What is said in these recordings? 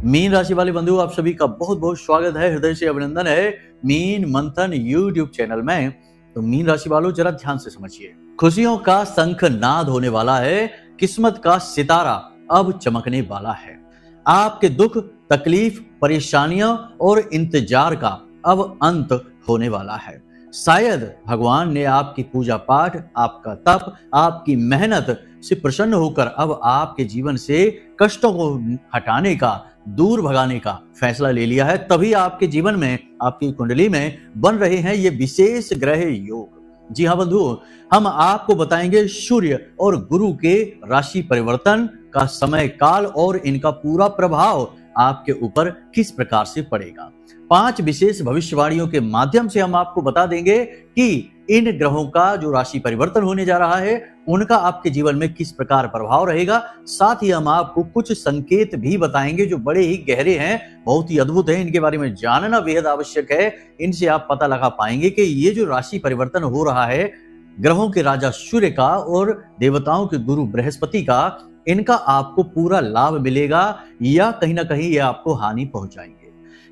Mean राशि वाले बंधु, आप सभी का बहुत बहुत स्वागत है, हृदय से अभिनंदन है मीन मंथन यूट्यूब चैनल में। तो मीन राशि वालों, जरा ध्यान से समझिए। खुशियों का शंख नाद होने वाला है, किस्मत का सितारा अब चमकने वाला है। आपके दुख, तकलीफ, परेशानियां और इंतजार का अब अंत होने वाला है। शायद भगवान ने आपकी पूजा पाठ, आपका तप, आपकी मेहनत से प्रसन्न होकर अब आपके जीवन से कष्टों को हटाने का, दूर भगाने का फैसला ले लिया है। तभी आपके जीवन में, आपकी कुंडली में बन रहे हैं ये विशेष ग्रह योग। जी हाँ बंधु, हम आपको बताएंगे सूर्य और गुरु के राशि परिवर्तन का समय काल और इनका पूरा प्रभाव आपके ऊपर किस प्रकार से पड़ेगा। 5 विशेष भविष्यवाणियों के माध्यम से हम आपको बता देंगे कि इन ग्रहों का जो राशि परिवर्तन होने जा रहा है उनका आपके जीवन में किस प्रकार प्रभाव रहेगा। साथ ही हम आपको कुछ संकेत भी बताएंगे जो बड़े ही गहरे हैं, बहुत ही अद्भुत हैं। इनके बारे में जानना बेहद आवश्यक है। इनसे आप पता लगा पाएंगे कि ये जो राशि परिवर्तन हो रहा है ग्रहों के राजा सूर्य का और देवताओं के गुरु बृहस्पति का, इनका आपको पूरा लाभ मिलेगा या कहीं ना कहीं ये आपको हानि पहुंचाएंगे।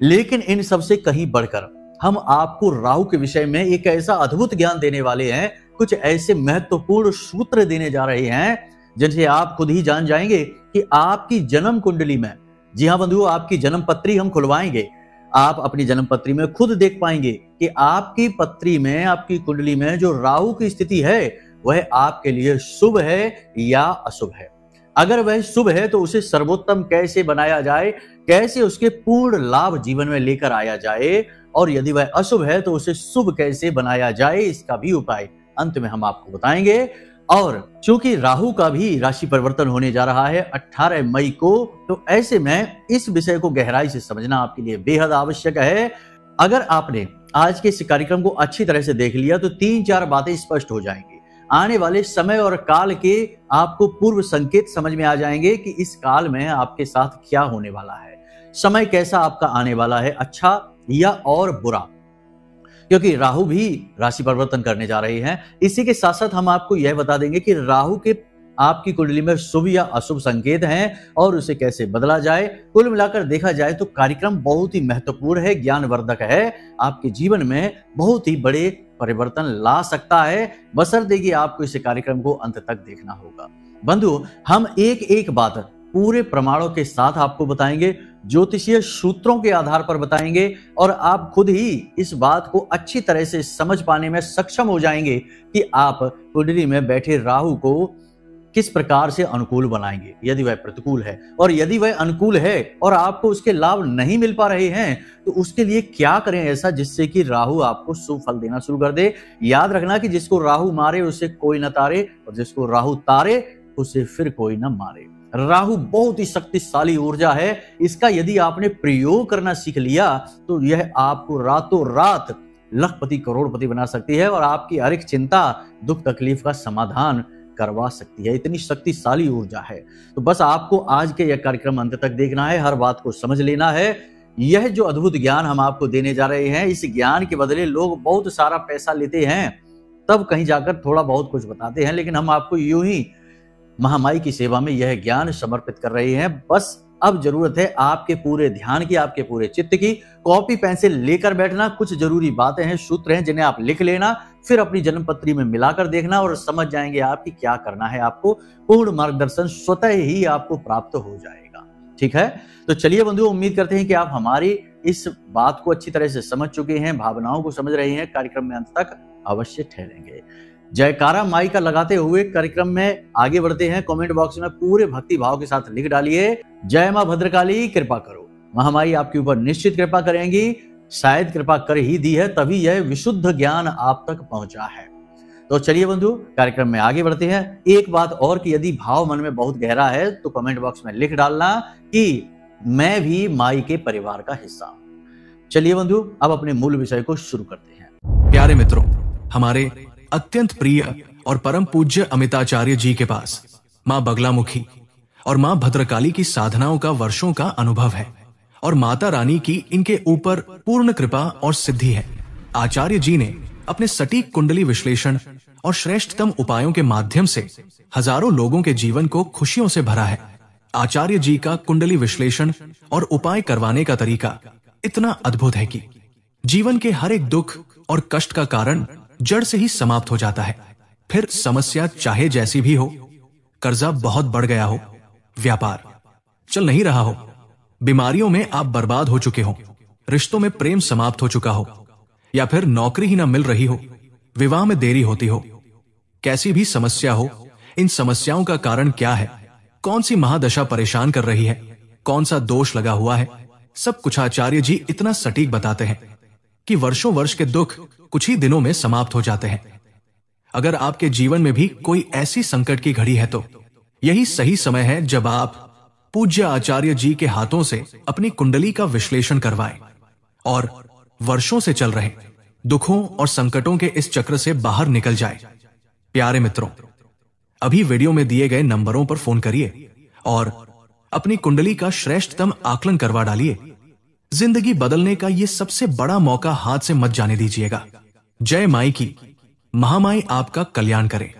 लेकिन इन सबसे कहीं बढ़कर हम आपको राहु के विषय में एक ऐसा अद्भुत ज्ञान देने वाले हैं, कुछ ऐसे महत्वपूर्ण सूत्र देने जा रहे हैं जिनसे आप खुद ही जान जाएंगे कि आपकी जन्म कुंडली में, जी हाँ बंधुओं, आपकी जन्म पत्री हम खुलवाएंगे। आप अपनी जन्म पत्री में खुद देख पाएंगे कि आपकी पत्री में, आपकी कुंडली में जो राहु की स्थिति है वह आपके लिए शुभ है या अशुभ है। अगर वह शुभ है तो उसे सर्वोत्तम कैसे बनाया जाए, कैसे उसके पूर्ण लाभ जीवन में लेकर आया जाए, और यदि वह अशुभ है तो उसे शुभ कैसे बनाया जाए, इसका भी उपाय अंत में हम आपको बताएंगे। और चूंकि राहु का भी राशि परिवर्तन होने जा रहा है 18 मई को, तो ऐसे में इस विषय को गहराई से समझना आपके लिए बेहद आवश्यक है। अगर आपने आज के इस कार्यक्रम को अच्छी तरह से देख लिया तो 3-4 बातें स्पष्ट हो जाएंगी। आने वाले समय और काल के आपको पूर्व संकेत समझ में आ जाएंगे कि इस काल में आपके साथ क्या होने वाला है, समय कैसा आपका आने वाला है, अच्छा या और बुरा, क्योंकि राहु भी राशि परिवर्तन करने जा रहे हैं। इसी के साथ साथ हम आपको यह बता देंगे कि राहु के आपकी कुंडली में शुभ या अशुभ संकेत हैं और उसे कैसे बदला जाए। कुल मिलाकर देखा जाए तो कार्यक्रम बहुत ही महत्वपूर्ण है, ज्ञानवर्धक है, आपके जीवन में बहुत ही बड़े परिवर्तन ला सकता है, बशर्ते कि आपको इस कार्यक्रम को अंत तक देखना होगा। बंधु, हम एक एक बात पूरे प्रमाणों के साथ आपको बताएंगे, ज्योतिषीय सूत्रों के आधार पर बताएंगे, और आप खुद ही इस बात को अच्छी तरह से समझ पाने में सक्षम हो जाएंगे कि आप कुंडली में बैठे राहु को किस प्रकार से अनुकूल बनाएंगे, यदि वह प्रतिकूल है, और यदि वह अनुकूल है और आपको उसके लाभ नहीं मिल पा रहे हैं तो उसके लिए क्या करें ऐसा जिससे कि राहु आपको शुभ फल देना शुरू कर दे। याद रखना कि जिसको राहु मारे उसे कोई न तारे, और जिसको राहु तारे उसे फिर कोई न मारे। राहु बहुत ही शक्तिशाली ऊर्जा है, इसका यदि आपने प्रयोग करना सीख लिया तो यह आपको रातों रात लखपति करोड़पति बना सकती है और आपकी हर एक चिंता, दुख तकलीफ का समाधान करवा सकती है। इतनी शक्तिशाली ऊर्जा है। तो बस आपको आज के यह कार्यक्रम अंत तक देखना है, हर बात को समझ लेना है। यह जो अद्भुत ज्ञान हम आपको देने जा रहे हैं, इस ज्ञान के बदले लोग बहुत सारा पैसा लेते हैं, तब कहीं जाकर थोड़ा बहुत कुछ बताते हैं, लेकिन हम आपको यूं ही महामाई की सेवा में यह ज्ञान समर्पित कर रहे हैं। बस अब जरूरत है आपके पूरे ध्यान की, आपके पूरे चित्त की। कॉपी पेंसिल लेकर बैठना, कुछ जरूरी बातें हैं, सूत्र हैं जिन्हें आप लिख लेना, फिर अपनी जन्मपत्री में मिलाकर देखना और समझ जाएंगे आप कि क्या करना है। आपको पूर्ण मार्गदर्शन स्वतः ही आपको प्राप्त हो जाएगा। ठीक है, तो चलिए बंधुओं, उम्मीद करते हैं कि आप हमारी इस बात को अच्छी तरह से समझ चुके हैं, भावनाओं को समझ रहे हैं। कार्यक्रम में अंत तक अवश्य ठहरेंगे। जयकारा माई का लगाते हुए कार्यक्रम में आगे बढ़ते हैं। कमेंट बॉक्स में पूरे भक्ति भाव के साथ लिख डालिए, जय मां भद्रकाली कृपा करो। महामाई आपके ऊपर निश्चित कृपा करेंगी, शायद कृपा कर ही दी है, तभी यह विशुद्ध ज्ञान आप तक पहुंचा है। तो चलिए बंधु, कार्यक्रम में आगे बढ़ते हैं। एक बात और कि यदि भाव मन में बहुत गहरा है तो कमेंट बॉक्स में लिख डालना कि मैं भी माई के परिवार का हिस्सा हूं। चलिए बंधु, अब अपने मूल विषय को शुरू करते हैं। प्यारे मित्रों, हमारे अत्यंत प्रिय और परम पूज्य अमिताचार्य जी के पास मां बगलामुखी और मां भद्रकाली की साधनाओं का वर्षों का अनुभव है और माता रानी की इनके ऊपर पूर्ण कृपा और सिद्धि है। आचार्य जी ने अपने सटीक कुंडली विश्लेषण और श्रेष्ठतम उपायों के माध्यम से हजारों लोगों के जीवन को खुशियों से भरा है। आचार्य जी का कुंडली विश्लेषण और उपाय करवाने का तरीका इतना अद्भुत है कि जीवन के हर एक दुख और कष्ट का कारण जड़ से ही समाप्त हो जाता है। फिर समस्या चाहे जैसी भी हो, कर्जा बहुत बढ़ गया हो, व्यापार चल नहीं रहा हो, बीमारियों में आप बर्बाद हो चुके हो, रिश्तों में प्रेम समाप्त हो चुका हो, या फिर नौकरी ही ना मिल रही हो, विवाह में देरी होती हो, कैसी भी समस्या हो, इन समस्याओं का कारण क्या है, कौन सी महादशा परेशान कर रही है, कौन सा दोष लगा हुआ है, सब कुछ आचार्य जी इतना सटीक बताते हैं कि वर्षों वर्ष के दुख कुछ ही दिनों में समाप्त हो जाते हैं। अगर आपके जीवन में भी कोई ऐसी संकट की घड़ी है तो यही सही समय है जब आप पूज्य आचार्य जी के हाथों से अपनी कुंडली का विश्लेषण करवाएं और वर्षों से चल रहे दुखों और संकटों के इस चक्र से बाहर निकल जाए। प्यारे मित्रों, अभी वीडियो में दिए गए नंबरों पर फोन करिए और अपनी कुंडली का श्रेष्ठतम आकलन करवा डालिए। जिंदगी बदलने का यह सबसे बड़ा मौका हाथ से मत जाने दीजिएगा। जय माई की, महामाई आपका कल्याण करे।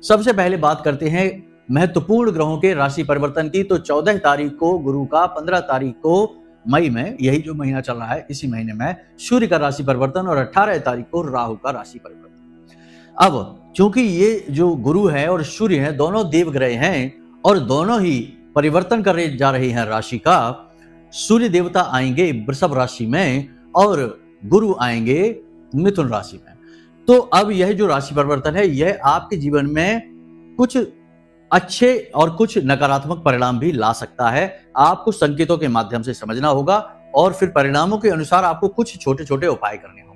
सबसे पहले बात करते हैं महत्वपूर्ण ग्रहों के राशि परिवर्तन की। तो 14 तारीख को गुरु का, 15 तारीख को मई में, यही जो महीना चल रहा है इसी महीने में सूर्य का राशि परिवर्तन, और 18 तारीख को राहु का राशि परिवर्तन। अब चूंकि ये जो गुरु है और सूर्य है दोनों देव ग्रह हैं और दोनों ही परिवर्तन कर जा रहे हैं राशि का। सूर्य देवता आएंगे वृषभ राशि में और गुरु आएंगे मिथुन राशि में। तो अब यह जो राशि परिवर्तन है यह आपके जीवन में कुछ अच्छे और कुछ नकारात्मक परिणाम भी ला सकता है। आपको संकेतों के माध्यम से समझना होगा और फिर परिणामों के अनुसार आपको कुछ छोटे छोटे उपाय करने होंगे।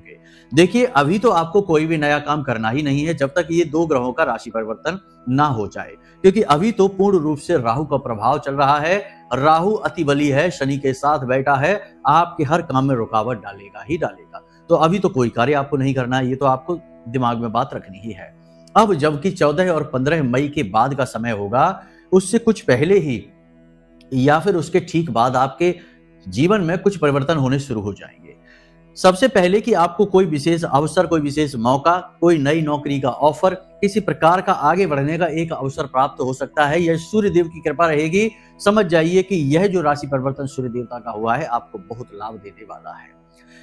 देखिए, अभी तो आपको कोई भी नया काम करना ही नहीं है जब तक ये दो ग्रहों का राशि परिवर्तन ना हो जाए, क्योंकि अभी तो पूर्ण रूप से राहु का प्रभाव चल रहा है। राहु अति बली है, शनि के साथ बैठा है, आपके हर काम में रुकावट डालेगा ही डालेगा। तो अभी तो कोई कार्य आपको नहीं करना है, ये तो आपको दिमाग में बात रखनी ही है। अब जबकि 14 और 15 मई के बाद का समय होगा, उससे कुछ पहले ही या फिर उसके ठीक बाद आपके जीवन में कुछ परिवर्तन होने शुरू हो जाएंगे। सबसे पहले कि आपको कोई विशेष अवसर, कोई विशेष मौका, कोई नई नौकरी का ऑफर, किसी प्रकार का आगे बढ़ने का एक अवसर प्राप्त हो सकता है। यह सूर्य देव की कृपा रहेगी। समझ जाइए कि यह जो राशि परिवर्तन सूर्य देवता का हुआ है आपको बहुत लाभ देने वाला है।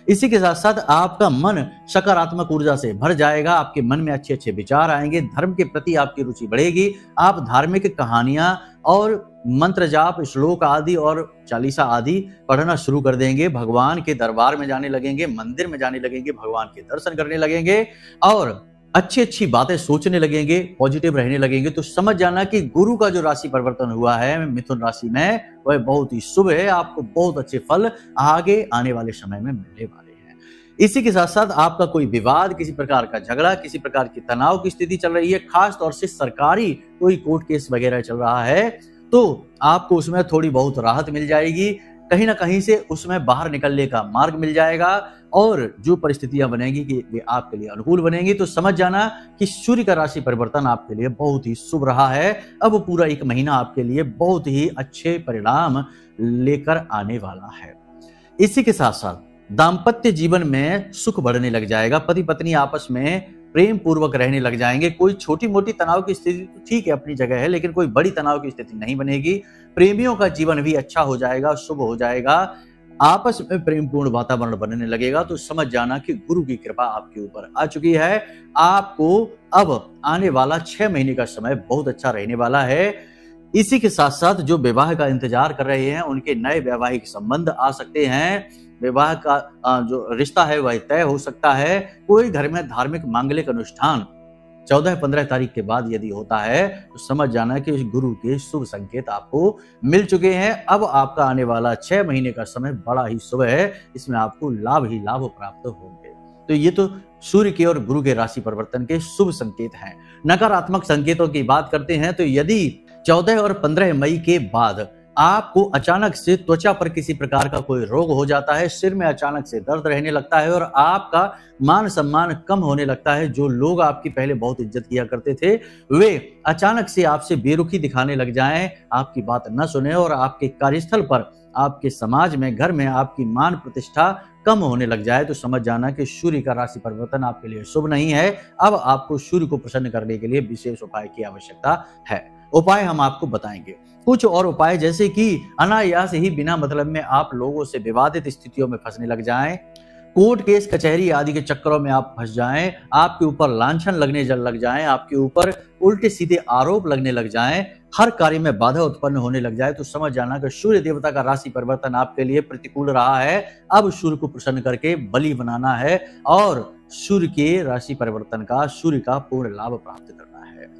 इसी के साथ साथ आपका मन सकारात्मक ऊर्जा से भर जाएगा, आपके मन में अच्छे अच्छे विचार आएंगे, धर्म के प्रति आपकी रुचि बढ़ेगी, आप धार्मिक कहानियां और मंत्र जाप, श्लोक आदि और चालीसा आदि पढ़ना शुरू कर देंगे, भगवान के दरबार में जाने लगेंगे, मंदिर में जाने लगेंगे, भगवान के दर्शन करने लगेंगे और अच्छी अच्छी बातें सोचने लगेंगे, पॉजिटिव रहने लगेंगे। तो समझ जाना कि गुरु का जो राशि परिवर्तन हुआ है मिथुन राशि में वह बहुत ही शुभ है। आपको बहुत अच्छे फल आगे आने वाले समय में मिलने वाले हैं। इसी के साथ साथ आपका कोई विवाद, किसी प्रकार का झगड़ा, किसी प्रकार की तनाव की स्थिति चल रही है, खास तौर से सरकारी कोई कोर्ट केस वगैरह चल रहा है, तो आपको उसमें थोड़ी बहुत राहत मिल जाएगी, कहीं ना कहीं से उसमें बाहर निकलने का मार्ग मिल जाएगा और जो परिस्थितियां बनेगी कि वे आपके लिए अनुकूल बनेंगी। तो समझ जाना कि सूर्य का राशि परिवर्तन आपके लिए बहुत ही शुभ रहा है। अब पूरा एक महीना आपके लिए बहुत ही अच्छे परिणाम लेकर आने वाला है। इसी के साथ साथ दाम्पत्य जीवन में सुख बढ़ने लग जाएगा, पति पत्नी आपस में प्रेम पूर्वक रहने लग जाएंगे। कोई छोटी मोटी तनाव की स्थिति तो ठीक है, अपनी जगह है, लेकिन कोई बड़ी तनाव की स्थिति नहीं बनेगी। प्रेमियों का जीवन भी अच्छा हो जाएगा, शुभ हो जाएगा, आपस में प्रेम पूर्ण वातावरण बनने लगेगा। तो समझ जाना कि गुरु की कृपा आपके ऊपर आ चुकी है। आपको अब आने वाला 6 महीने का समय बहुत अच्छा रहने वाला है। इसी के साथ साथ जो विवाह का इंतजार कर रहे हैं उनके नए वैवाहिक संबंध आ सकते हैं, विवाह का जो रिश्ता है वह तय हो सकता है। कोई घर में धार्मिक मांगलिक अनुष्ठान 14-15 तारीख के बाद यदि होता है तो समझ जाना कि गुरु के शुभ संकेत आपको मिल चुके हैं। अब आपका आने वाला 6 महीने का समय बड़ा ही शुभ है, इसमें आपको लाभ ही लाभ प्राप्त होंगे। तो ये तो सूर्य के और गुरु के राशि परिवर्तन के शुभ संकेत हैं। नकारात्मक संकेतों की बात करते हैं तो यदि 14 और 15 मई के बाद आपको अचानक से त्वचा पर किसी प्रकार का कोई रोग हो जाता है, सिर में अचानक से दर्द रहने लगता है और आपका मान सम्मान कम होने लगता है, जो लोग आपकी पहले बहुत इज्जत किया करते थे वे अचानक से आपसे बेरुखी दिखाने लग जाएं, आपकी बात न सुने और आपके कार्यस्थल पर, आपके समाज में, घर में आपकी मान प्रतिष्ठा कम होने लग जाए, तो समझ जाना कि सूर्य का राशि परिवर्तन आपके लिए शुभ नहीं है। अब आपको सूर्य को प्रसन्न करने के लिए विशेष उपाय की आवश्यकता है। उपाय हम आपको बताएंगे। कुछ और उपाय जैसे कि अनायास ही बिना मतलब में आप लोगों से विवादित स्थितियों में फंसने लग जाएं, कोर्ट केस कचहरी आदि के चक्करों में आप फंस जाएं, आपके ऊपर लांछन लगने लग जाएं, आपके ऊपर उल्टे सीधे आरोप लगने लग जाएं, हर कार्य में बाधा उत्पन्न होने लग जाए, तो समझ जाना कि सूर्य देवता का राशि परिवर्तन आपके लिए प्रतिकूल रहा है। अब सूर्य को प्रसन्न करके बलि बनाना है और सूर्य के राशि परिवर्तन का, सूर्य का पूर्ण लाभ प्राप्त करना है।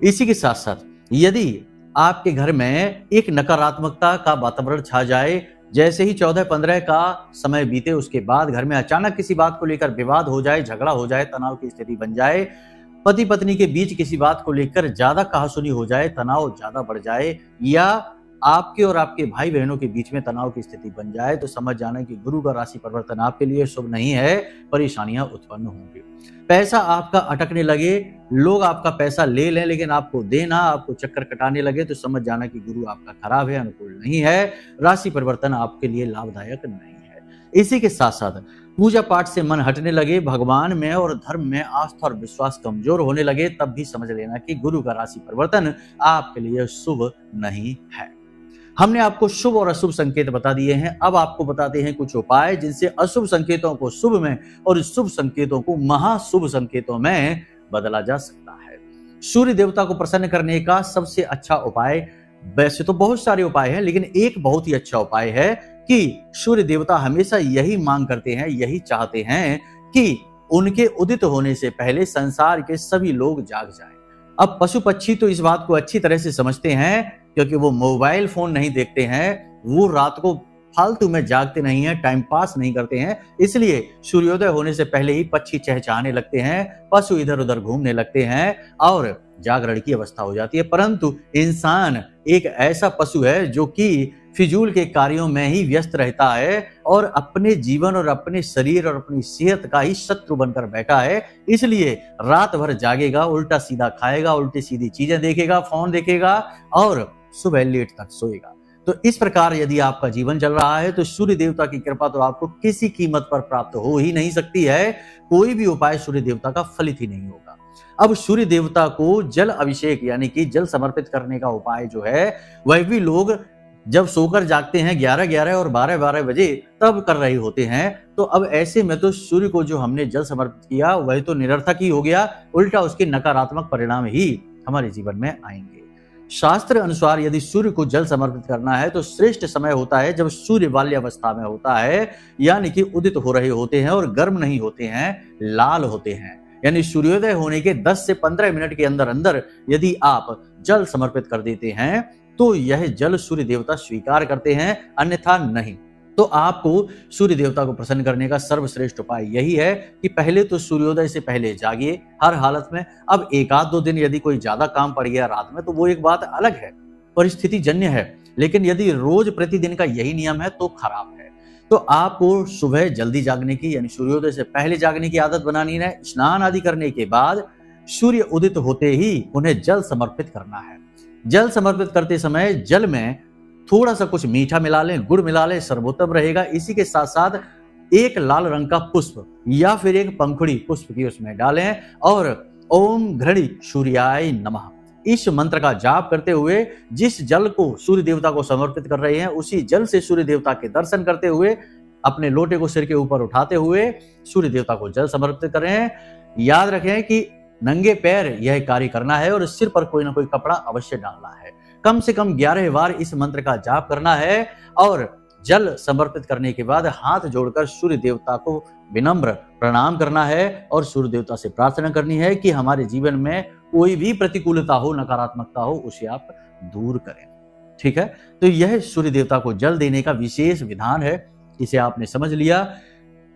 इसी के साथ साथ यदि आपके घर में एक नकारात्मकता का वातावरण छा जाए, जैसे ही 14-15 का समय बीते उसके बाद घर में अचानक किसी बात को लेकर विवाद हो जाए, झगड़ा हो जाए, तनाव की स्थिति बन जाए, पति पत्नी के बीच किसी बात को लेकर ज्यादा कहासुनी हो जाए, तनाव ज्यादा बढ़ जाए, या आपके और आपके भाई बहनों के बीच में तनाव की स्थिति बन जाए, तो समझ जाना कि गुरु का राशि परिवर्तन आपके लिए शुभ नहीं है, परेशानियां उत्पन्न होंगी। पैसा आपका अटकने लगे, लोग आपका पैसा ले लें लेकिन आपको देना, आपको चक्कर कटाने लगे, तो समझ जाना कि गुरु आपका खराब है, अनुकूल नहीं है, राशि परिवर्तन आपके लिए लाभदायक नहीं है। इसी के साथ साथ पूजा पाठ से मन हटने लगे, भगवान में और धर्म में आस्था और विश्वास कमजोर होने लगे, तब भी समझ लेना कि गुरु का राशि परिवर्तन आपके लिए शुभ नहीं है। हमने आपको शुभ और अशुभ संकेत बता दिए हैं, अब आपको बताते हैं कुछ उपाय जिनसे अशुभ संकेतों को शुभ में और शुभ संकेतों को महाशुभ संकेतों में बदला जा सकता है। सूर्य देवता को प्रसन्न करने का सबसे अच्छा उपाय, वैसे तो बहुत सारे उपाय हैं, लेकिन एक बहुत ही अच्छा उपाय है कि सूर्य देवता हमेशा यही मांग करते हैं, यही चाहते हैं कि उनके उदित होने से पहले संसार के सभी लोग जाग जाएं। अब पशु पक्षी तो इस बात को अच्छी तरह से समझते हैं, क्योंकि वो मोबाइल फोन नहीं देखते हैं, वो रात को फालतू में जागते नहीं हैं, टाइम पास नहीं करते हैं, इसलिए सूर्योदय होने से पहले ही पक्षी चहचहाने लगते हैं, पशु इधर उधर घूमने लगते हैं और जागरण की अवस्था हो जाती है। परंतु इंसान एक ऐसा पशु है जो कि फिजूल के कार्यों में ही व्यस्त रहता है और अपने जीवन और अपने शरीर और अपनी सेहत का ही शत्रु बनकर बैठा है, इसलिए रात भर जागेगा, उल्टा सीधा खाएगा, उल्टी सीधी चीजें देखेगा, फोन देखेगा और सुबह लेट तक सोएगा। तो इस प्रकार यदि आपका जीवन चल रहा है तो सूर्य देवता की कृपा तो आपको किसी कीमत पर प्राप्त हो ही नहीं सकती है, कोई भी उपाय सूर्य देवता का फलित ही नहीं होगा। अब सूर्य देवता को जल अभिषेक यानी कि जल समर्पित करने का उपाय जो है, वह भी लोग जब सोकर जागते हैं 11-11 और 12-12 बजे तब कर रहे होते हैं, तो अब ऐसे में तो सूर्य को जो हमने जल समर्पित किया वह तो निरर्थक ही हो गया, उल्टा उसके नकारात्मक परिणाम ही हमारे जीवन में आएंगे। शास्त्र अनुसार यदि सूर्य को जल समर्पित करना है तो श्रेष्ठ समय होता है जब सूर्य बाल्यावस्था में होता है, यानी कि उदित हो रहे होते हैं और गर्म नहीं होते हैं, लाल होते हैं, यानी सूर्योदय होने के 10 से 15 मिनट के अंदर अंदर यदि आप जल समर्पित कर देते हैं तो यह जल सूर्य देवता स्वीकार करते हैं, अन्यथा नहीं। तो आपको सूर्य देवता को प्रसन्न करने का सर्वश्रेष्ठ उपाय यही है कि पहले तो सूर्योदय से पहले जागिए हर हालत में। अब 1-2 दिन यदि कोई ज्यादा काम पड़ गया रात में तो वो एक बात अलग है, परिस्थिति जन्य है, लेकिन यदि रोज प्रतिदिन का यही नियम है तो खराब है। तो आपको सुबह जल्दी जागने की यानी सूर्योदय से पहले जागने की आदत बनानी है। स्नान आदि करने के बाद सूर्य उदित होते ही उन्हें जल समर्पित करना है। जल समर्पित करते समय जल में थोड़ा सा कुछ मीठा मिला लें, गुड़ मिला लें, सर्वोत्तम रहेगा। इसी के साथ साथ एक लाल रंग का पुष्प या फिर एक पंखुड़ी पुष्प की उसमें डालें और ओम घृणी सूर्याय नमः इस मंत्र का जाप करते हुए जिस जल को सूर्य देवता को समर्पित कर रहे हैं उसी जल से सूर्य देवता के दर्शन करते हुए अपने लोटे को सिर के ऊपर उठाते हुए सूर्य देवता को जल समर्पित करें। याद रखें कि नंगे पैर यह कार्य करना है और सिर पर कोई ना कोई कपड़ा अवश्य डालना है। कम से कम 11 बार इस मंत्र का जाप करना है और जल समर्पित करने के बाद हाथ जोड़कर सूर्य देवता को विनम्र प्रणाम करना है और सूर्य देवता से प्रार्थना करनी है कि हमारे जीवन में कोई भी प्रतिकूलता हो, नकारात्मकता हो, उसे आप दूर करें। ठीक है, तो यह सूर्य देवता को जल देने का विशेष विधान है, इसे आपने समझ लिया।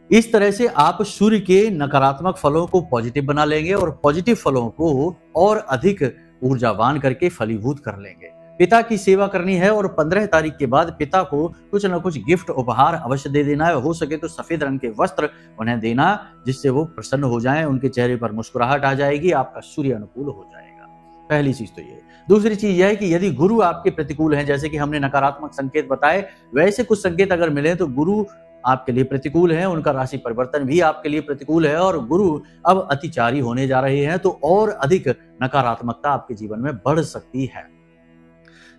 इस तरह से आप सूर्य के नकारात्मक फलों को पॉजिटिव बना लेंगे और पॉजिटिव फलों को और अधिक ऊर्जावान करके फलीभूत कर लेंगे। पिता की सेवा करनी है और 15 तारीख के बाद पिता को कुछ न कुछ गिफ्ट उपहार अवश्य दे देना है। हो सके तो सफेद रंग के वस्त्र उन्हें देना, जिससे वो प्रसन्न हो जाएं, उनके चेहरे पर मुस्कुराहट आ जाएगी, आपका सूर्य अनुकूल हो जाएगा। पहली चीज तो ये। दूसरी चीज यह है कि यदि गुरु आपके प्रतिकूल हैं, जैसे कि हमने नकारात्मक संकेत बताए, वैसे कुछ संकेत अगर मिले तो गुरु आपके लिए प्रतिकूल है, उनका राशि परिवर्तन भी आपके लिए प्रतिकूल है और गुरु अब अतिचारी होने जा रहे हैं, तो और अधिक नकारात्मकता आपके जीवन में बढ़ सकती है।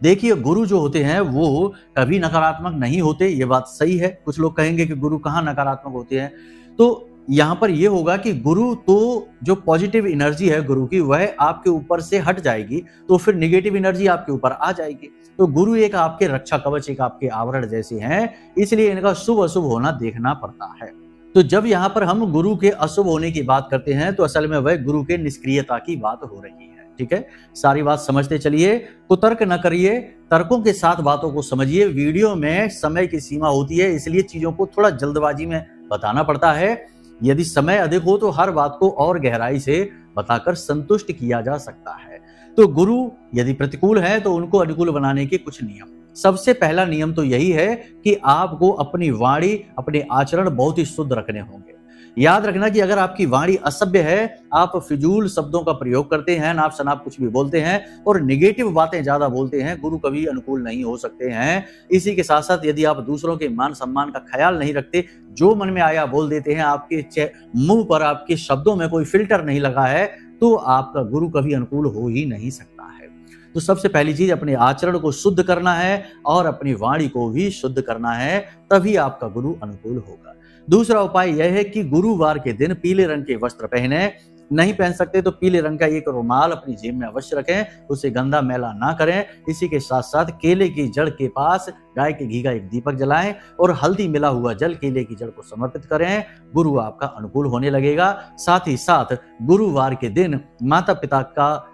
देखिए गुरु जो होते हैं वो कभी नकारात्मक नहीं होते, ये बात सही है। कुछ लोग कहेंगे कि गुरु कहाँ नकारात्मक होते हैं, तो यहाँ पर ये होगा कि गुरु तो जो पॉजिटिव एनर्जी है गुरु की वह आपके ऊपर से हट जाएगी, तो फिर निगेटिव एनर्जी आपके ऊपर आ जाएगी। तो गुरु एक आपके रक्षा कवच, एक आपके आवरण जैसे हैं, इसलिए इनका शुभ अशुभ होना देखना पड़ता है। तो जब यहाँ पर हम गुरु के अशुभ होने की बात करते हैं तो असल में वह गुरु के निष्क्रियता की बात हो रही है। ठीक है, सारी बात समझते चलिए, कुतर्क न करिए, तर्कों के साथ बातों को समझिए। वीडियो में समय की सीमा होती है, इसलिए चीजों को थोड़ा जल्दबाजी में बताना पड़ता है। यदि समय अधिक हो तो हर बात को और गहराई से बताकर संतुष्ट किया जा सकता है। तो गुरु यदि प्रतिकूल है तो उनको अनुकूल बनाने के कुछ नियम। सबसे पहला नियम तो यही है कि आपको अपनी वाणी, अपने आचरण बहुत ही शुद्ध रखने होंगे। याद रखना कि अगर आपकी वाणी असभ्य है, आप फिजूल शब्दों का प्रयोग करते हैं, नाप शनाप कुछ भी बोलते हैं और निगेटिव बातें ज्यादा बोलते हैं, गुरु कभी अनुकूल नहीं हो सकते हैं। इसी के साथ साथ यदि आप दूसरों के मान सम्मान का ख्याल नहीं रखते, जो मन में आया बोल देते हैं, आपके मुंह पर आपके शब्दों में कोई फिल्टर नहीं लगा है, तो आपका गुरु कभी अनुकूल हो ही नहीं सकता है। तो सबसे पहली चीज अपने आचरण को शुद्ध करना है और अपनी वाणी को भी शुद्ध करना है, तभी आपका गुरु अनुकूल होगा। दूसरा उपाय यह है कि गुरुवार के दिन पीले रंग के वस्त्र पहने। नहीं पहन सकते तो पीले रंग का एक रुमाल अपनी जेब में अवश्य रखें, उसे गंदा मैला ना करें। इसी के साथ साथ केले की जड़ के पास गाय के घी का एक दीपक जलाएं और हल्दी मिला हुआ जल केले की जड़ को समर्पित करें। गुरु आपका अनुकूल होने लगेगा। साथ ही साथ गुरुवार के दिन माता पिता का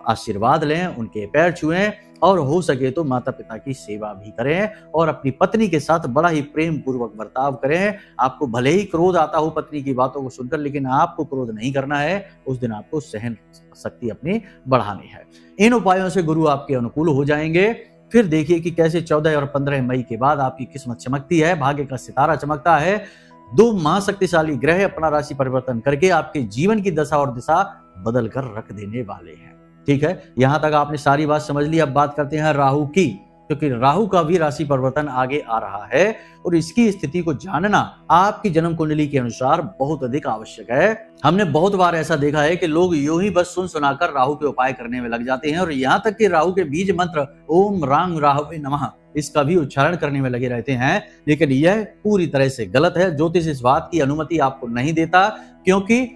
आशीर्वाद लें, उनके पैर छुएं और हो सके तो माता पिता की सेवा भी करें और अपनी पत्नी के साथ बड़ा ही प्रेम पूर्वक बर्ताव करें। आपको भले ही क्रोध आता हो पत्नी की बातों को सुनकर, लेकिन आपको क्रोध नहीं करना है। उस दिन आपको सहन शक्ति अपनी बढ़ानी है। इन उपायों से गुरु आपके अनुकूल हो जाएंगे। फिर देखिए कि कैसे 14 और 15 मई के बाद आपकी किस्मत चमकती है, भाग्य का सितारा चमकता है। 2 महाशक्तिशाली ग्रह अपना राशि परिवर्तन करके आपके जीवन की दशा और दिशा बदल कर रख देने वाले हैं। ठीक है, यहां तक आपने सारी बात समझ ली। अब बात करते हैं राहु की, क्योंकि राहु का भी राशि परिवर्तन आगे आ रहा है और इसकी स्थिति को जानना आपकी जन्म कुंडली के अनुसार बहुत अधिक आवश्यक है। हमने बहुत बार ऐसा देखा है कि लोग यूं ही बस सुन सुनाकर राहु के उपाय करने में लग जाते हैं और यहां तक कि राहु के बीज मंत्र ओम रांग राहवे नमः इसका भी उच्चारण करने में लगे रहते हैं, लेकिन यह पूरी तरह से गलत है। ज्योतिष इस बात की अनुमति आपको नहीं देता, क्योंकि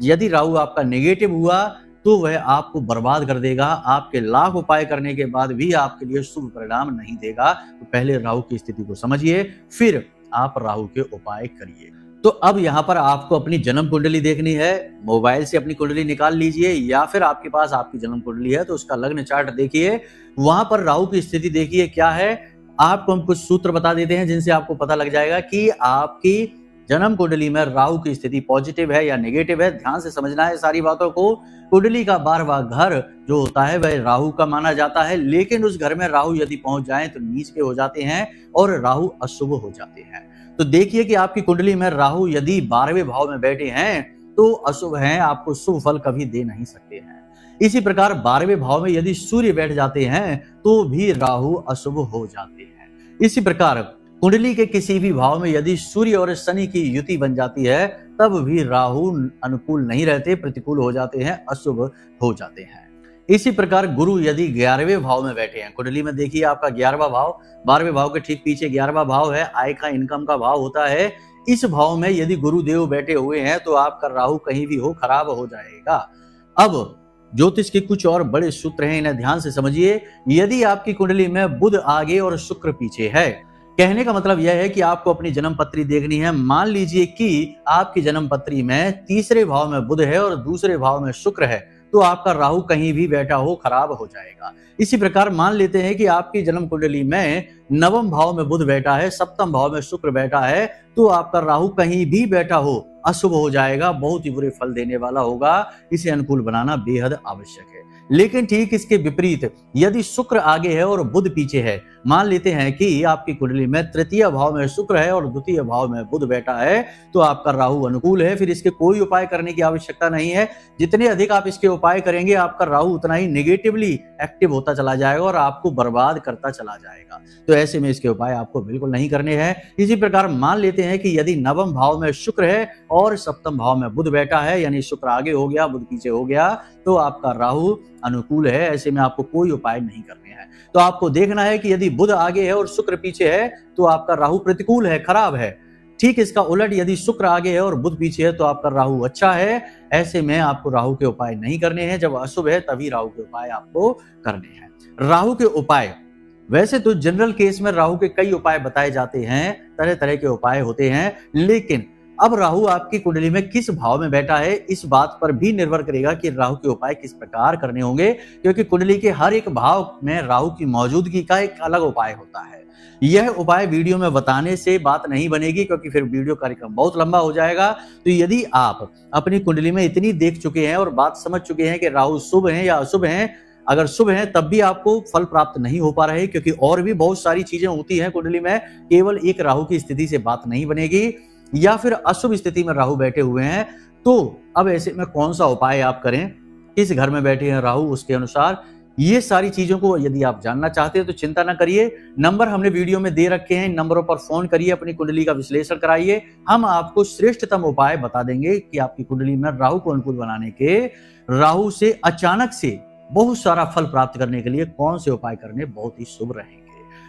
यदि राहु आपका नेगेटिव हुआ तो वह आपको बर्बाद कर देगा। आपके लाख उपाय करने के बाद भी आपके लिए शुभ परिणाम नहीं देगा। तो पहले राहु की स्थिति को समझिए, फिर आप राहु के उपाय करिए। तो अब यहाँ पर आपको अपनी जन्म कुंडली देखनी है। मोबाइल से अपनी कुंडली निकाल लीजिए या फिर आपके पास आपकी जन्म कुंडली है तो उसका लग्न चार्ट देखिए, वहां पर राहु की स्थिति देखिए क्या है। आपको हम कुछ सूत्र बता देते हैं जिनसे आपको पता लग जाएगा कि आपकी जन्म कुंडली में राहु की स्थिति पॉजिटिव है या नेगेटिव है। ध्यान से समझना है सारी बातों को। कुंडली का 12वां घर जो होता है वह राहु का माना जाता है, लेकिन उस घर में राहु यदि पहुंच जाए तो नीच के हो जाते हैं और राहु अशुभ हो जाते हैं। तो देखिए कि आपकी कुंडली में राहु यदि 12वें भाव में बैठे हैं तो अशुभ हैं, आपको शुभ फल कभी दे नहीं सकते हैं। इसी प्रकार 12वें भाव में यदि सूर्य बैठ जाते हैं तो भी राहु अशुभ हो जाते हैं। इसी प्रकार कुंडली के किसी भी भाव में यदि सूर्य और शनि की युति बन जाती है तब भी राहु अनुकूल नहीं रहते, प्रतिकूल हो जाते हैं, अशुभ हो जाते हैं। इसी प्रकार गुरु यदि 11वें भाव में बैठे हैं, कुंडली में देखिए आपका 11वां भाव 12वें भाव के ठीक पीछे 11वां भाव है, आय का इनकम का भाव होता है। इस भाव में यदि गुरुदेव बैठे हुए हैं तो आपका राहु कहीं भी हो खराब हो जाएगा। अब ज्योतिष के कुछ और बड़े सूत्र हैं, इन्हें ध्यान से समझिए। यदि आपकी कुंडली में बुध आगे और शुक्र पीछे है, कहने का मतलब यह है कि आपको अपनी जन्म पत्री देखनी है। मान लीजिए कि आपकी जन्म पत्री में 3रे भाव में बुध है और 2रे भाव में शुक्र है, तो आपका राहु कहीं भी बैठा हो खराब हो जाएगा। इसी प्रकार मान लेते हैं कि आपकी जन्म कुंडली में 9वें भाव में बुध बैठा है, 7वें भाव में शुक्र बैठा है, तो आपका राहु कहीं भी बैठा हो अशुभ हो जाएगा, बहुत ही बुरे फल देने वाला होगा। इसे अनुकूल बनाना बेहद आवश्यक है। लेकिन ठीक इसके विपरीत यदि शुक्र आगे है और बुध पीछे है, मान लेते हैं कि आपकी कुंडली में तृतीय भाव में शुक्र है और द्वितीय भाव में बुध बैठा है, तो आपका राहु अनुकूल है। फिर इसके कोई उपाय करने की आवश्यकता नहीं है। जितने अधिक आप इसके उपाय करेंगे, आपका राहु उतना ही नेगेटिवली एक्टिव होता चला जाएगा और आपको बर्बाद करता चला जाएगा। तो ऐसे में इसके उपाय आपको बिल्कुल नहीं करने हैं। इसी प्रकार मान लेते हैं कि यदि नवम भाव में शुक्र है और सप्तम भाव में बुध बैठा है, यानी शुक्र आगे हो गया, बुध पीछे हो गया, तो आपका राहु अनुकूल है। ऐसे में आपको कोई उपाय नहीं करने हैं। तो आपको देखना है कि यदि बुध आगे है और शुक्र पीछे है, तो आपका राहु प्रतिकूल है, खराब है। ठीक इसका उलट यदि शुक्र आगे है और बुध पीछे है, तो आपका राहु अच्छा है। ऐसे में आपको राहु के उपाय नहीं करने हैं। जब अशुभ है तभी राहु के उपाय आपको करने हैं। राहु के उपाय, वैसे तो जनरल केस में राहु के कई उपाय बताए जाते हैं, तरह तरह के उपाय होते हैं, लेकिन अब राहु आपकी कुंडली में किस भाव में बैठा है, इस बात पर भी निर्भर करेगा कि राहु के उपाय किस प्रकार करने होंगे, क्योंकि कुंडली के हर एक भाव में राहु की मौजूदगी का एक अलग उपाय होता है। यह उपाय वीडियो में बताने से बात नहीं बनेगी, क्योंकि फिर वीडियो कार्यक्रम बहुत लंबा हो जाएगा। तो यदि आप अपनी कुंडली में इतनी देख चुके हैं और बात समझ चुके हैं कि राहु शुभ है या अशुभ है, अगर शुभ है तब भी आपको फल प्राप्त नहीं हो पा रहे, क्योंकि और भी बहुत सारी चीजें होती हैं कुंडली में, केवल एक राहु की स्थिति से बात नहीं बनेगी, या फिर अशुभ स्थिति में राहु बैठे हुए हैं, तो अब ऐसे में कौन सा उपाय आप करें, किस घर में बैठे हैं राहु, उसके अनुसार ये सारी चीजों को यदि आप जानना चाहते हैं तो चिंता ना करिए। नंबर हमने वीडियो में दे रखे हैं, इन नंबरों पर फोन करिए, अपनी कुंडली का विश्लेषण कराइए। हम आपको श्रेष्ठतम उपाय बता देंगे कि आपकी कुंडली में राहु को अनुकूल बनाने के, राहु से अचानक से बहुत सारा फल प्राप्त करने के लिए कौन से उपाय करने बहुत ही शुभ रहेंगे।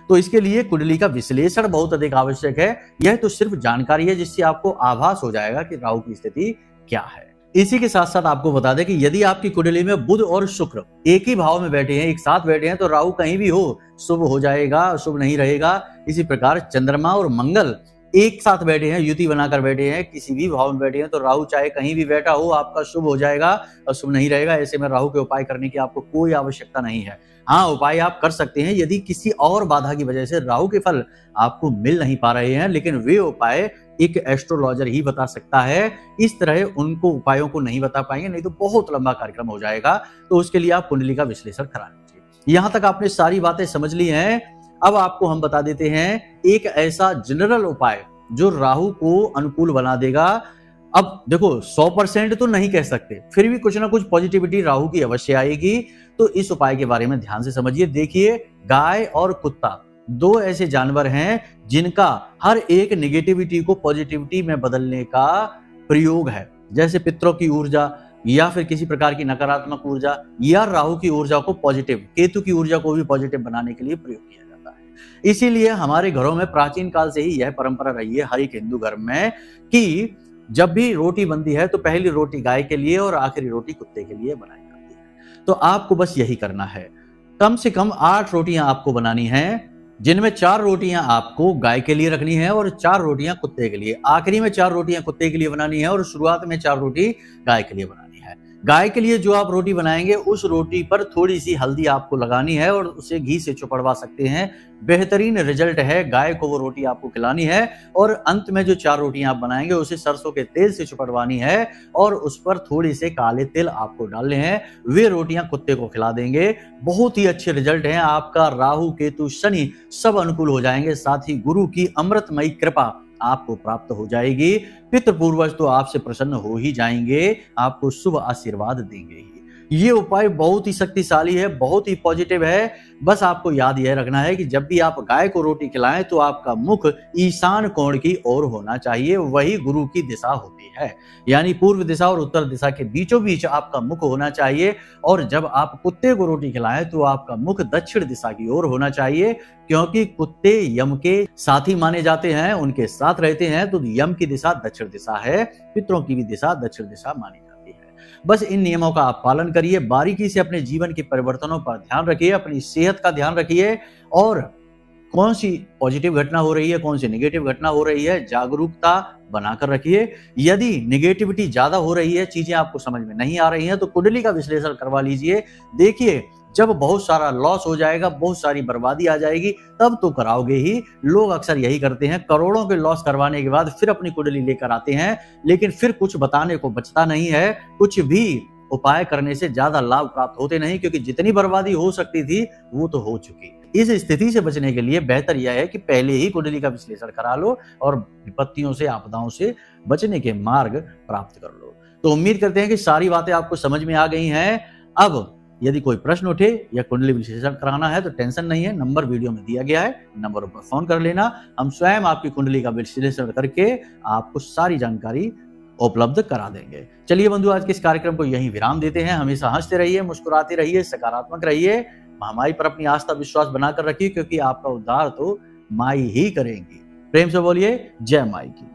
तो इसके लिए कुंडली का विश्लेषण बहुत अधिक आवश्यक है। यह तो सिर्फ जानकारी है जिससे आपको आभास हो जाएगा कि राहु की स्थिति क्या है। इसी के साथ साथ आपको बता दें कि यदि आपकी कुंडली में बुध और शुक्र एक ही भाव में बैठे हैं, एक साथ बैठे हैं, तो राहु कहीं भी हो शुभ हो जाएगा, शुभ नहीं रहेगा। इसी प्रकार चंद्रमा और मंगल एक साथ बैठे हैं, युति बनाकर बैठे हैं, किसी भी भाव में बैठे हैं, तो राहु चाहे कहीं भी बैठा हो आपका शुभ हो जाएगा और शुभ नहीं रहेगा। ऐसे में राहु के उपाय करने की आपको कोई आवश्यकता नहीं है। हाँ, उपाय आप कर सकते हैं यदि किसी और बाधा की वजह से राहु के फल आपको मिल नहीं पा रहे हैं, लेकिन वे उपाय एक एस्ट्रोलॉजर ही बता सकता है। इस तरह उनको उपायों को नहीं बता पाएंगे, नहीं तो बहुत लंबा कार्यक्रम हो जाएगा। तो उसके लिए आप कुंडली का विश्लेषण करा लीजिए। यहां तक आपने सारी बातें समझ ली हैं। अब आपको हम बता देते हैं एक ऐसा जनरल उपाय जो राहु को अनुकूल बना देगा। अब देखो 100% तो नहीं कह सकते, फिर भी कुछ ना कुछ पॉजिटिविटी राहु की अवश्य आएगी। तो इस उपाय के बारे में ध्यान से समझिए। देखिए, गाय और कुत्ता दो ऐसे जानवर हैं जिनका हर एक नेगेटिविटी को पॉजिटिविटी में बदलने का प्रयोग है। जैसे पितरों की ऊर्जा या फिर किसी प्रकार की नकारात्मक ऊर्जा या राहु की ऊर्जा को पॉजिटिव, केतु की ऊर्जा को भी पॉजिटिव बनाने के लिए प्रयोग किया जाता है। इसीलिए हमारे घरों में प्राचीन काल से ही यह परंपरा रही है, हर एक हिंदू घर में, कि जब भी रोटी बनती है तो पहली रोटी गाय के लिए और आखिरी रोटी कुत्ते के लिए बनाई जाती है। तो आपको बस यही करना है। कम से कम 8 रोटियां आपको बनानी हैं, जिनमें 4 रोटियां आपको गाय के लिए रखनी है और 4 रोटियां कुत्ते के लिए। आखिरी में 4 रोटियां कुत्ते के लिए बनानी है और शुरुआत में 4 रोटी गाय के लिए बनानी है। गाय के लिए जो आप रोटी बनाएंगे उस रोटी पर थोड़ी सी हल्दी आपको लगानी है और उसे घी से चुपड़वा सकते हैं। बेहतरीन रिजल्ट है। गाय को वो रोटी आपको खिलानी है और अंत में जो 4 रोटियां आप बनाएंगे उसे सरसों के तेल से चुपड़वानी है और उस पर थोड़ी से काले तिल आपको डालने हैं। वे रोटियां कुत्ते को खिला देंगे। बहुत ही अच्छे रिजल्ट हैं। आपका राहु, केतु, शनि सब अनुकूल हो जाएंगे। साथ ही गुरु की अमृतमयी कृपा आपको प्राप्त हो जाएगी। पितृ पूर्वज तो आपसे प्रसन्न हो ही जाएंगे, आपको शुभ आशीर्वाद देंगे ही। ये उपाय बहुत ही शक्तिशाली है, बहुत ही पॉजिटिव है। बस आपको याद यह रखना है कि जब भी आप गाय को रोटी खिलाएं तो आपका मुख ईशान कोण की ओर होना चाहिए। वही गुरु की दिशा होती है, यानी पूर्व दिशा और उत्तर दिशा के बीचों बीच आपका मुख होना चाहिए। और जब आप कुत्ते को रोटी खिलाएं तो आपका मुख दक्षिण दिशा की ओर होना चाहिए, क्योंकि कुत्ते यम के साथी माने जाते हैं, उनके साथ रहते हैं। तो यम की दिशा दक्षिण दिशा है, पितरों की भी दिशा दक्षिण दिशा मानी जाती है। बस इन नियमों का आप पालन करिए, बारीकी से अपने जीवन के परिवर्तनों पर ध्यान रखिए, अपनी सेहत का ध्यान रखिए और कौन सी पॉजिटिव घटना हो रही है, कौन सी नेगेटिव घटना हो रही है, जागरूकता बनाकर रखिए। यदि नेगेटिविटी ज्यादा हो रही है, चीजें आपको समझ में नहीं आ रही हैं, तो कुंडली का विश्लेषण करवा लीजिए। देखिए, जब बहुत सारा लॉस हो जाएगा, बहुत सारी बर्बादी आ जाएगी, तब तो कराओगे ही। लोग अक्सर यही करते हैं, करोड़ों के लॉस करवाने के बाद फिर अपनी कुंडली लेकर आते हैं, लेकिन फिर कुछ बताने को बचता नहीं है। कुछ भी उपाय करने से ज्यादा लाभ प्राप्त होते नहीं, क्योंकि जितनी बर्बादी हो सकती थी वो तो हो चुकी। इस स्थिति से बचने के लिए बेहतर यह है कि पहले ही कुंडली का विश्लेषण करा लो और विपत्तियों से, आपदाओं से बचने के मार्ग प्राप्त कर लो। तो उम्मीद करते हैं कि सारी बातें आपको समझ में आ गई हैं। अब यदि कोई प्रश्न उठे या कुंडली विश्लेषण कराना है तो टेंशन नहीं है, नंबर वीडियो में दिया गया है, नंबर पर फोन कर लेना। हम स्वयं आपकी कुंडली का विश्लेषण करके आपको सारी जानकारी उपलब्ध करा देंगे। चलिए बंधु, आज के इस कार्यक्रम को यहीं विराम देते हैं। हमेशा हंसते रहिए, मुस्कुराते रहिए, सकारात्मक रहिए, महामाई पर अपनी आस्था विश्वास बनाकर रखिए, क्योंकि आपका उद्धार तो माई ही करेंगी। प्रेम से बोलिए जय माई की।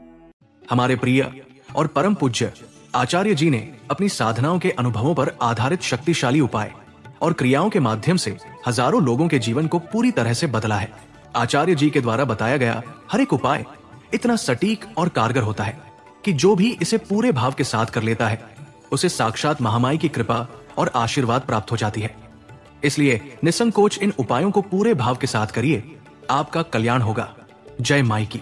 हमारे प्रिय और परम पूज्य आचार्य जी ने अपनी साधनाओं के अनुभवों पर आधारित शक्तिशाली उपाय और क्रियाओं के माध्यम से हजारों लोगों के जीवन को पूरी तरह से बदला है। आचार्य जी के द्वारा बताया गया हर एक उपाय इतना सटीक और कारगर होता है कि जो भी इसे पूरे भाव के साथ कर लेता है उसे साक्षात महामाई की कृपा और आशीर्वाद प्राप्त हो जाती है। इसलिए निसंकोच इन उपायों को पूरे भाव के साथ करिए, आपका कल्याण होगा। जय माई की।